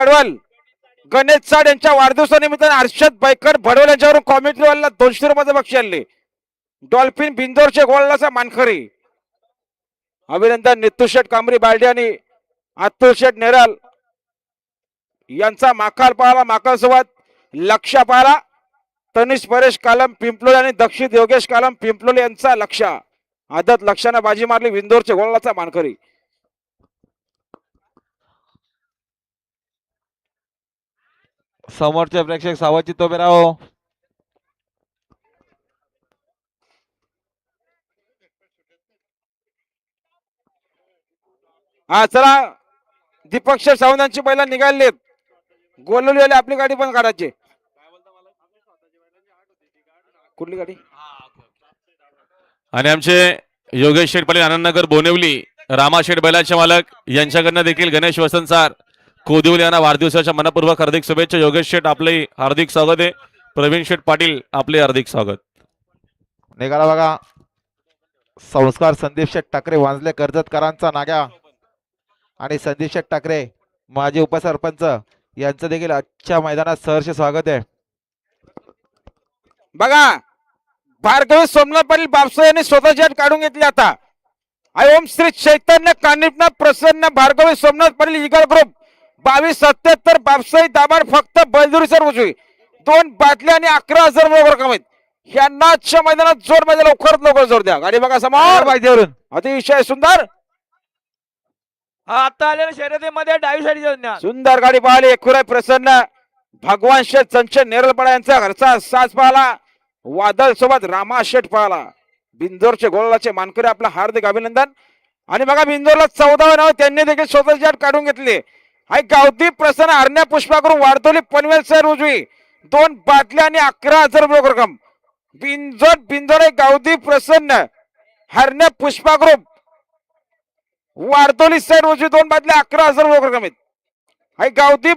अडवल गणेश साड यांच्या वाढदिवसानिमित्ताने Harshad Baker भडवल यांच्यावरून commentary वाला 200 रुपयाचं बक्षीस आणले. डॉल्फिन बिंदोरचे गोळाचा मानकरी अभिनंदन. नितू शेठ कांबरी बालडे आणि अतुल शेठ नेरल यांचा माकाल पाहाला. माकाल सोबत लक्ष पाहाला. तनिष परेश कालम पिंपलोली आणि दक्षित योगेश कालम पिंपलोली यांचा लक्ष. आदत लक्षाने बाजी मारली. बिंदोरचे गोळाचा मानकरी. समोरचे प्रेक्षक सावचित उभे राहो. हा चला दीपक शेठ सावंतांची बैला निघालेत. गोलवलीवाले आपली गाडी पण काढायची. कुठली गाडी? आणि आमचे योगेश शेठ पाटील आनंदनगर बोनिवली रामा शेठ बैलाचे मालक यांच्याकडनं देखील गणेश वसंतसार कोदिवली यांना वाढदिवसाच्या मनपूर्वक हार्दिक शुभेच्छा. योगेश शेठ आपले हार्दिक स्वागत आहे. प्रवीण शेठ पाटील आपले हार्दिक स्वागत. निघाला बघा संस्कार संदीप शेठ ठाकरे वांजले कर्जतकरांचा नाग्या आणि संदीप शेठ ठाकरे माजी उपसरपंच यांचं देखील आजच्या मैदानात सहर्ष स्वागत आहे. बघा भार्गवी सोमनाथ पाटील बापसा यांनी स्वतःची हात काढून घेतली. आता ओम श्री चैतन्य कानिपना प्रसन्न भार्गवी सोमनाथ पाटील इगल ग्रुप 2277 बापसाई दाबाड फक्त बलदुरी सर उजवी 2 बाटल्या आणि 11,000 रक्कम आहेत. यांना आजच्या मैदानात जोर माझ्या लवकरात लवकर जोर द्या. गाडी बघा समोर पाहिजेवरून अतिशय सुंदर आता आलेल्या शर्यतीमध्ये डावी साईड जाऊन द्या. सुंदर गाडी पाहिली. एकुराय प्रसन्न भगवान शेठ चंचल नेरळपाडा यांचा घरचा साज पाहला. वादळ सोबत रामा शेठ पाहला. बिंदोरचे गोळाचे मानकरी आपलं हार्दिक अभिनंदन. आणि बघा बिंदोरला 14 नाव त्यांनी देखील स्वतःची हात काढून घेतली. हाय गावदी प्रसन्न हरण्या पुष्पा करून वाढतोली पनवेल सर उजवी 2 बाटल्या आणि 11,000 रक्कम. बिंदोर गावदी प्रसन्न हरण्या पुष्पा ग्रुप वाढतोली सर उजवी 2 बाटल्या 11,000 रक्कम आहेत. हाय गावदी